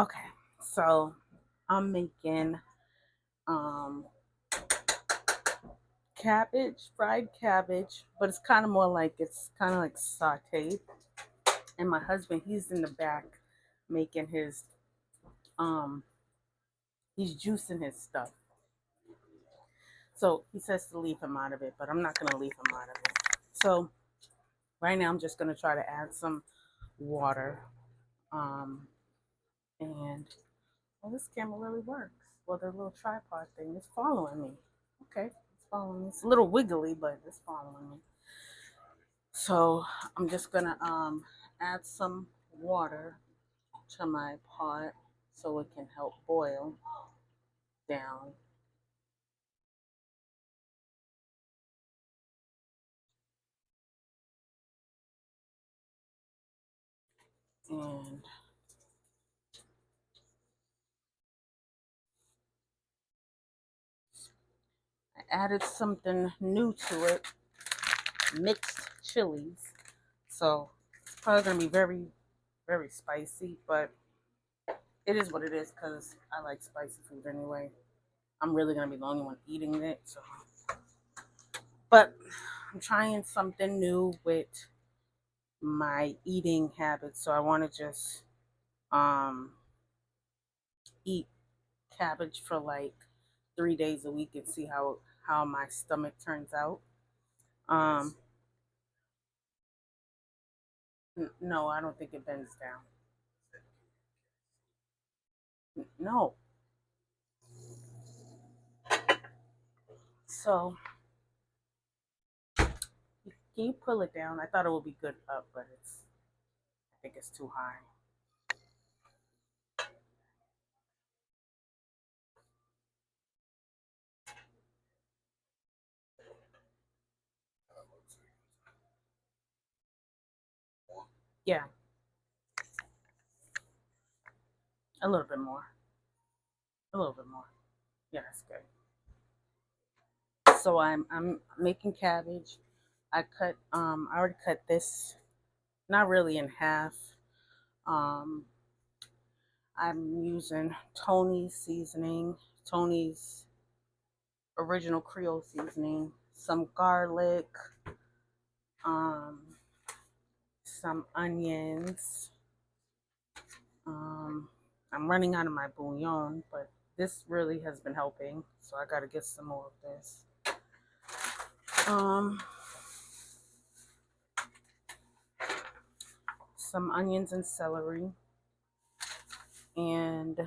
Okay, so I'm making um cabbage, fried cabbage, but it's kind of more like it's kind of like sauteed. And my husband, he's in the back making his um he's juicing his stuff. So he says to leave him out of it, but I'm not gonna leave him out of it. So right now I'm just gonna try to add some water. Um and well, this camera really works. Well, the little tripod thing is following me. Okay, it's following me. It's a little wiggly, but it's following me. So I'm just gonna add some water to my pot so it can help boil down. And I added something new to it, mixed chilies. So it's probably gonna be very, very spicy, but it is what it is because I like spicy food anyway. I'm really gonna be the only one eating it, so but I'm trying something new with my eating habits. So I wanna just um eat cabbage for like 3 days a week and see how my stomach turns out. Um, no, I don't think it bends down. No. So can you pull it down? I thought it would be good up, but I think it's too high. Yeah, a little bit more. A little bit more. Yeah, that's good. So I'm making cabbage. I already cut this not really in half. Um I'm using Tony's seasoning, Tony's original Creole seasoning, some garlic, um, some onions. Um, I'm running out of my bouillon, but this really has been helping, so I got to get some more of this. Um, some onions and celery, and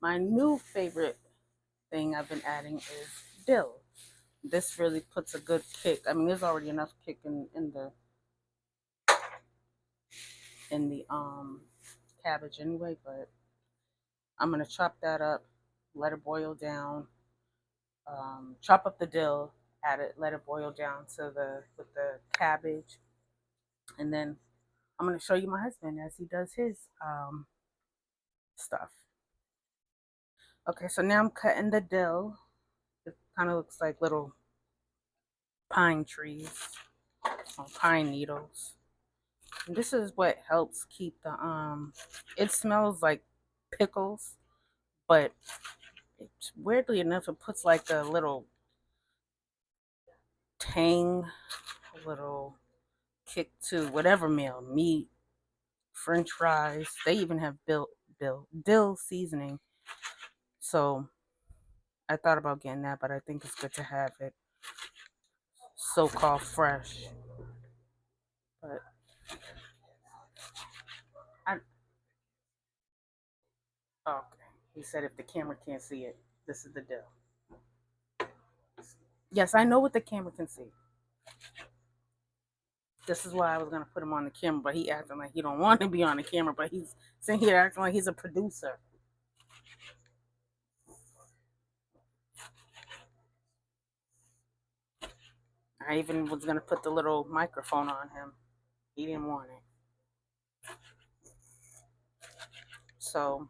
my new favorite thing I've been adding is dill. This really puts a good kick. I mean, there's already enough kick in the cabbage anyway, but I'm gonna chop that up, let it boil down, chop up the dill, add it, let it boil down to the with the cabbage, and then I'm gonna show you my husband as he does his stuff. Okay, so now I'm cutting the dill. It kind of looks like little pine trees or pine needles. And this is what helps keep the It smells like pickles, but it's, weirdly enough, it puts like a little tang, a little kick to whatever meal, meat, French fries. They even have dill seasoning. So I thought about getting that, but I think it's good to have it so called fresh. But I okay. He said if the camera can't see it, this is the dill. Yes, I know what the camera can see. This is why I was gonna put him on the camera, but he acting like he don't want to be on the camera, but he's sitting here acting like he's a producer. I even was gonna put the little microphone on him. He didn't want it. So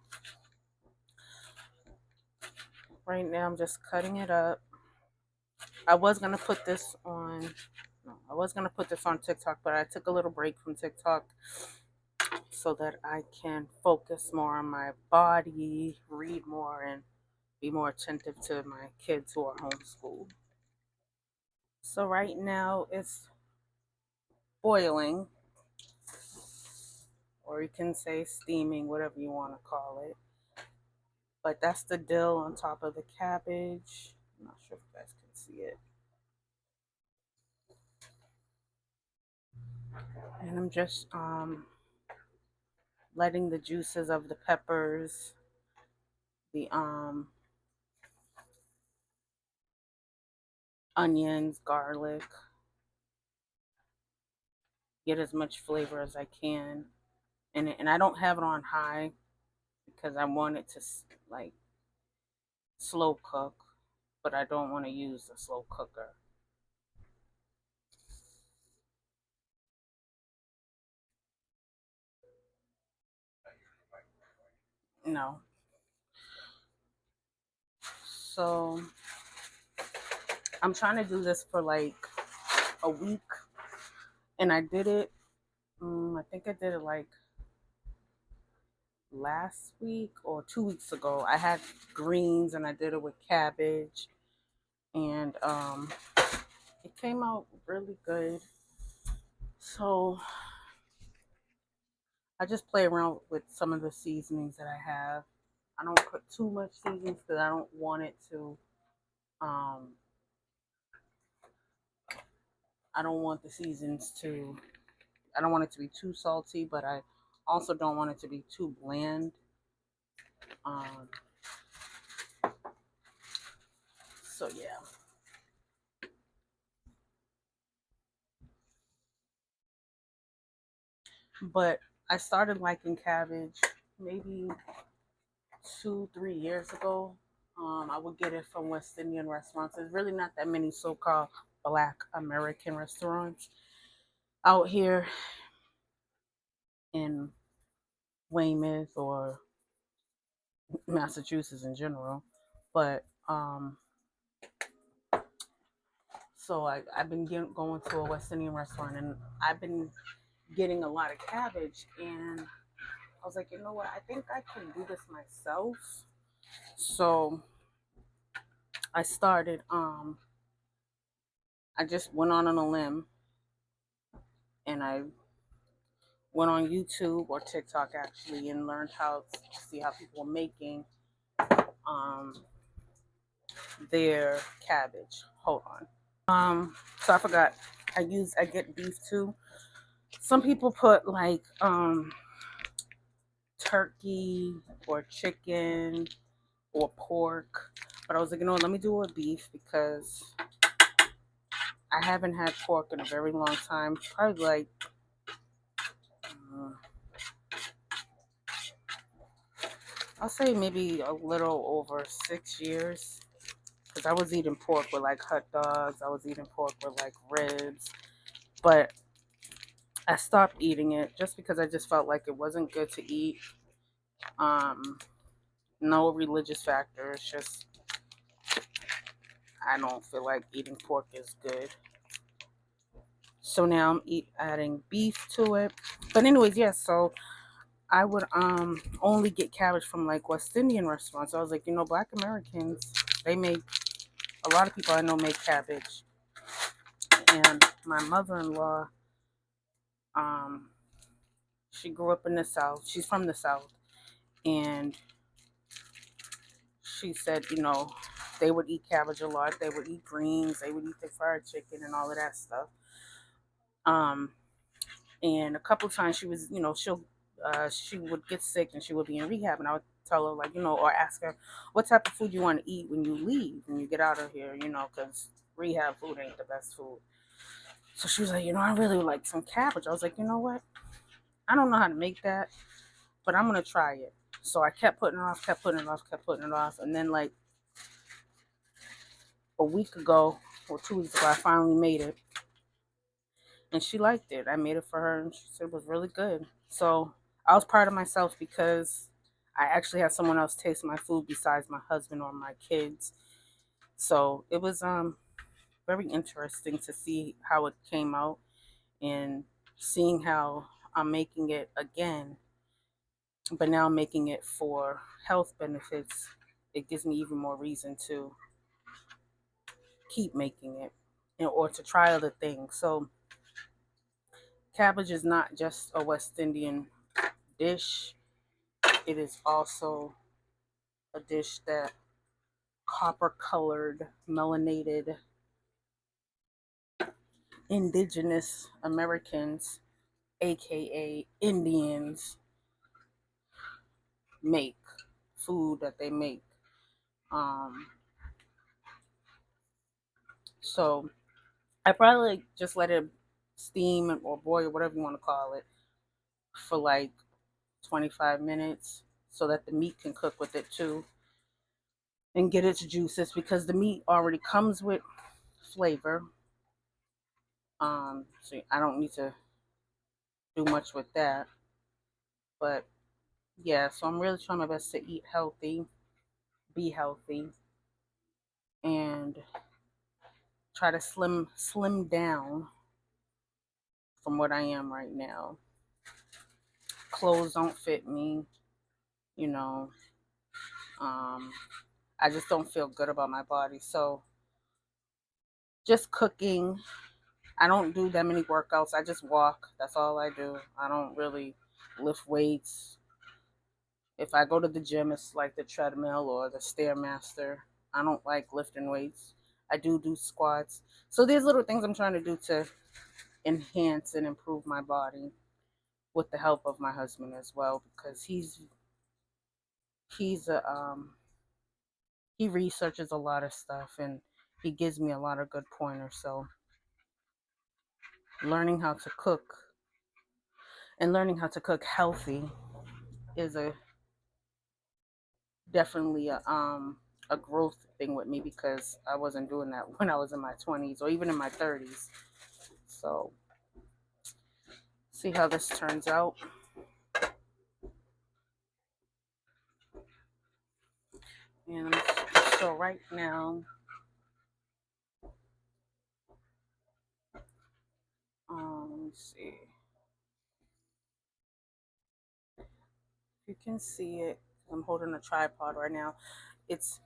right now I'm just cutting it up. I was gonna put this on. No, I was gonna put this on TikTok, but I took a little break from TikTok, so that I can focus more on my body, read more, and be more attentive to my kids who are homeschooled. So right now it's boiling, or you can say steaming, whatever you want to call it. But that's the dill on top of the cabbage. I'm not sure if you guys can see it. And I'm just letting the juices of the peppers, the onions, garlic, get as much flavor as I can. And I don't have it on high because I want it to like slow cook, but I don't want to use a slow cooker. No. So I'm trying to do this for like a week, and I did it. I think I did it like last week or 2 weeks ago. I had greens and I did it with cabbage, and it came out really good. So I just play around with some of the seasonings that I have. I don't put too much seasonings because I don't want it to. Um, I don't want the seasons to. I don't want it to be too salty, but I also don't want it to be too bland. Um, so yeah. But I started liking cabbage maybe 2, 3 years ago. I would get it from West Indian restaurants. There's really not that many so-called Black American restaurants out here in Weymouth or Massachusetts in general. But so I've been going to a West Indian restaurant, and I've been getting a lot of cabbage, and I was like, you know what? I think I can do this myself. So I started. I just went on a limb, and I went on YouTube or TikTok actually and learned how to see how people are making um their cabbage. Hold on. So I forgot. I get beef too. Some people put like turkey or chicken or pork, but I was like, you know what, let me do a beef because I haven't had pork in a very long time. Probably like uh, I'll say maybe a little over 6 years. Because I was eating pork with like hot dogs. I was eating pork with like ribs. But I stopped eating it just because I just felt like it wasn't good to eat. Um, no religious factor. It's just I don't feel like eating pork is good. So now I'm adding beef to it. But anyways, yes. So I would only get cabbage from like West Indian restaurants. I was like, you know, Black Americans, they make a lot of people I know make cabbage. And my mother-in-law, um, she grew up in the South. She's from the South. And she said, you know, they would eat cabbage a lot. They would eat greens. They would eat the fried chicken and all of that stuff. Um, and a couple of times she was, you know, she would get sick and she would be in rehab. And I would tell her, like, you know, or ask her, what type of food you want to eat when you leave, when you get out of here, you know, because rehab food ain't the best food. So she was like, you know, I really would like some cabbage. I was like, you know what? I don't know how to make that, but I'm going to try it. So I kept putting it off, kept putting it off, kept putting it off. And then, like, a week ago or 2 weeks ago, I finally made it. And she liked it. I made it for her, and she said it was really good. So I was proud of myself because I actually had someone else taste my food besides my husband or my kids. So it was very interesting to see how it came out and seeing how I'm making it again. But now making it for health benefits, it gives me even more reason to keep making it or to try other things. So cabbage is not just a West Indian dish. It is also a dish that copper colored, melanated, indigenous Americans, aka Indians, make food that they make. Um, so I probably just let it steam or boil, whatever you want to call it, for like 25 minutes so that the meat can cook with it too and get its juices because the meat already comes with flavor. So I don't need to do much with that. But yeah, so I'm really trying my best to eat healthy, be healthy, and try to slim down from what I am right now. Clothes don't fit me, you know. Um, I just don't feel good about my body. So just cooking. I don't do that many workouts. I just walk. That's all I do. I don't really lift weights. If I go to the gym, it's like the treadmill or the stairmaster. I don't like lifting weights. I do squats. So there's little things I'm trying to do to enhance and improve my body with the help of my husband as well because he's a he researches a lot of stuff and he gives me a lot of good pointers. So learning how to cook and learning how to cook healthy is a definitely a growth thing with me because I wasn't doing that when I was in my 20s or even in my 30s. So see how this turns out. And so right now, let me see if you can see it. I'm holding a tripod right now. It's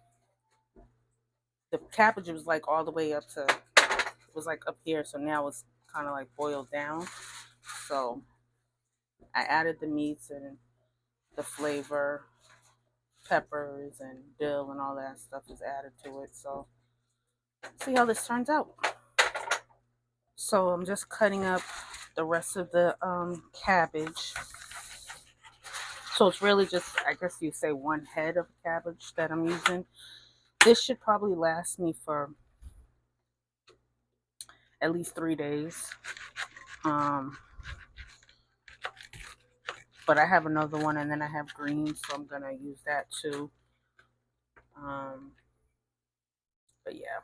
the cabbage was like all the way up to it was like up here, so now it's kind of like boiled down. So I added the meats and the flavor, peppers and dill and all that stuff is added to it. So see how this turns out. So I'm just cutting up the rest of the cabbage. So it's really just, I guess you say, one head of cabbage that I'm using. This should probably last me for at least 3 days. Um, but I have another one and then I have greens, so I'm going to use that too. But yeah.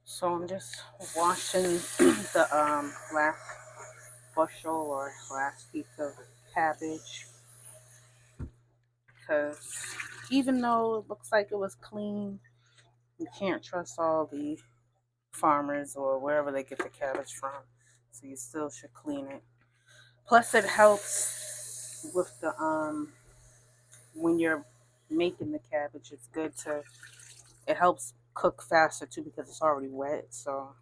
So I'm just washing the last bushel or last piece of cabbage because even though it looks like it was clean, you can't trust all the farmers or wherever they get the cabbage from. So you still should clean it. Plus, it helps with the when you're making the cabbage. It's good to it helps cook faster too because it's already wet. So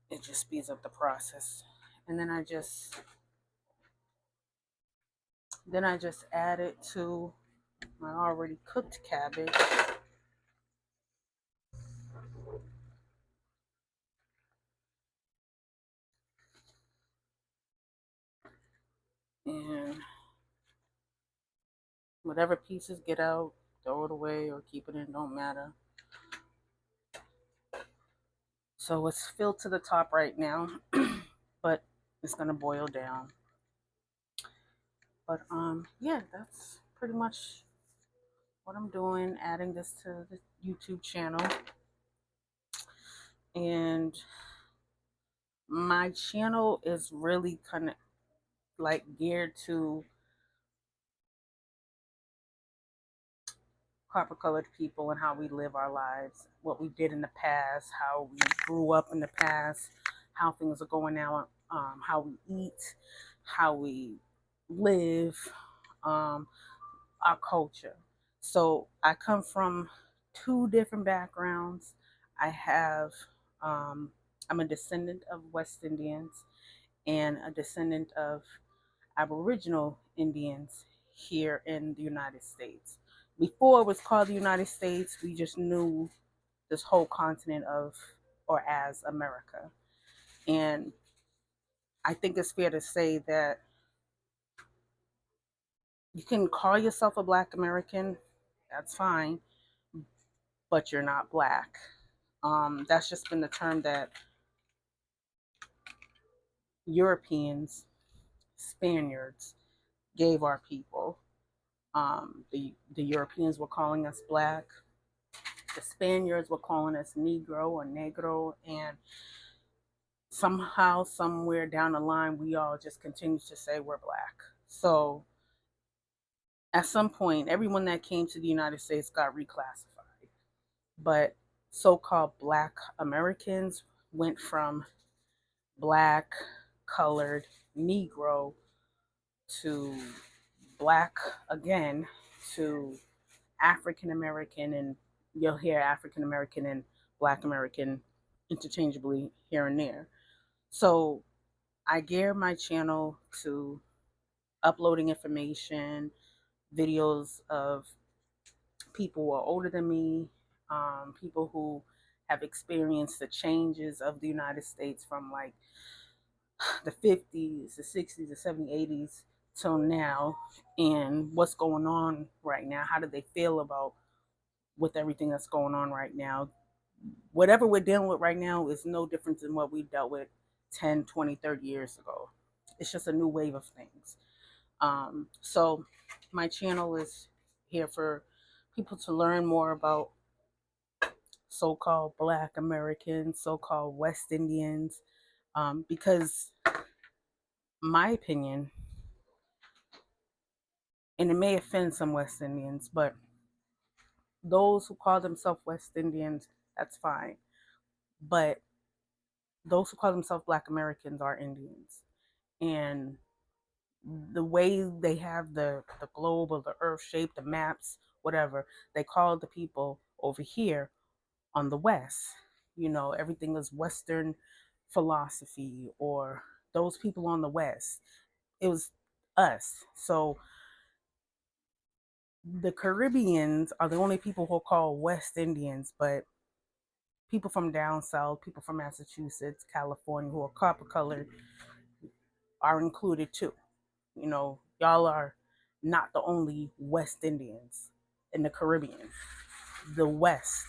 it just speeds up the process. And then I just add it to my already cooked cabbage. And whatever pieces get out, throw it away or keep it in, don't matter. So it's filled to the top right now, but it's gonna boil down. But yeah, that's pretty much what I'm doing, adding this to the YouTube channel. And my channel is really kind of like geared to copper colored people and how we live our lives, what we did in the past, how we grew up in the past, how things are going now how we eat, how we live, um, our culture. So I come from two different backgrounds. I have, um, I'm a descendant of West Indians and a descendant of Aboriginal Indians here in the United States. Before it was called the United States, we just knew this whole continent of, or as America. And I think it's fair to say that you can call yourself a Black American, that's fine, but you're not Black. That's just been the term that Europeans, Spaniards gave our people. The Europeans were calling us Black. The Spaniards were calling us Negro or Negro, and somehow, somewhere down the line, we all just continue to say we're Black. So at some point, everyone that came to the United States got reclassified. But so called Black Americans went from Black, colored, Negro to Black again to African American, and you'll hear African American and Black American interchangeably here and there. So I gear my channel to uploading information, videos of people who are older than me, people who have experienced the changes of the United States from like the 50s, the 60s, the 70s, 80s till now, and what's going on right now. How do they feel about with everything that's going on right now? Whatever we're dealing with right now is no different than what we dealt with 10, 20, 30 years ago. It's just a new wave of things. So my channel is here for people to learn more about so-called Black Americans, so-called West Indians, because my opinion, and it may offend some West Indians, but those who call themselves West Indians, that's fine. But those who call themselves Black Americans are Indians. And the way they have the globe or the earth shape, the maps, whatever, they call the people over here on the West. You know, everything is Western philosophy, or those people on the West. It was us. So the Caribbeans are the only people who are called West Indians, but people from down south, people from Massachusetts, California, who are copper colored are included too. You know, y'all are not the only West Indians in the Caribbean. The West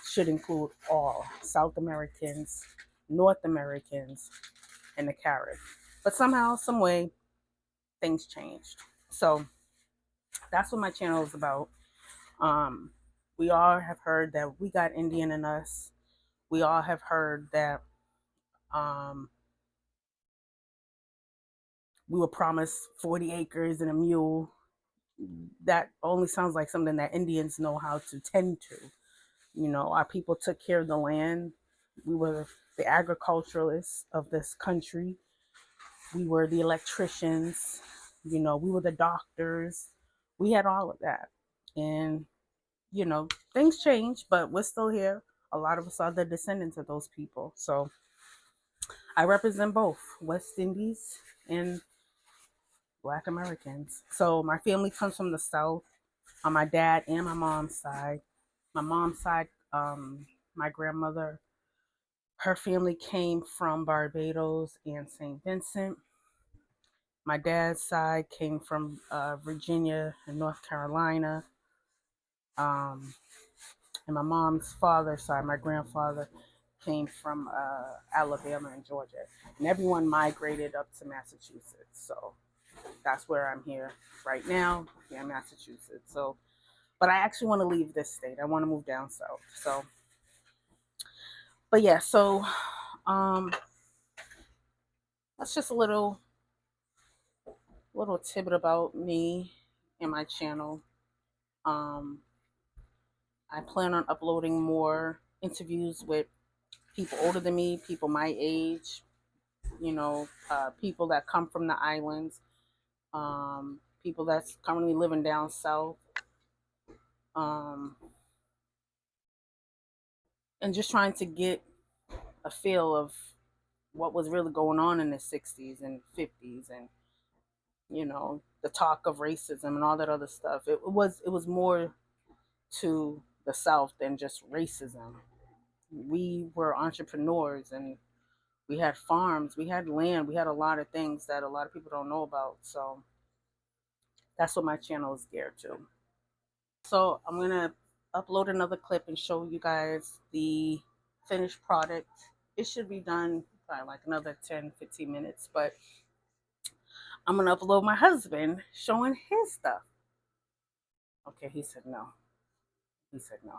should include all South Americans, North Americans, and the Caribbean. But somehow, some way, things changed. So that's what my channel is about. Um, we all have heard that we got Indian in us. We all have heard that um, we were promised 40 acres and a mule. That only sounds like something that Indians know how to tend to. You know, our people took care of the land. We were the agriculturalists of this country. We were the electricians. You know, we were the doctors. We had all of that. And, you know, things change, but we're still here. A lot of us are the descendants of those people. So I represent both West Indies and Black Americans. So my family comes from the South on my dad and my mom's side. My mom's side, my grandmother, her family came from Barbados and St. Vincent. My dad's side came from Virginia and North Carolina. Um, and my mom's father's side, my grandfather, came from Alabama and Georgia. And everyone migrated up to Massachusetts. So that's where I'm here right now, here in Massachusetts. So, but I actually want to leave this state. I want to move down south. So, but yeah, so um, that's just a little tidbit about me and my channel. Um, I plan on uploading more interviews with people older than me, people my age, you know, people that come from the islands, people that's currently living down south, um, and just trying to get a feel of what was really going on in the 60s and 50s, and you know, the talk of racism and all that other stuff. It was more to the south than just racism. We were entrepreneurs, and we had farms, we had land, we had a lot of things that a lot of people don't know about. So that's what my channel is geared to. So I'm gonna upload another clip and show you guys the finished product. It should be done probably like another 10-15 minutes, but I'm gonna upload my husband showing his stuff. Okay, he said no. He said no.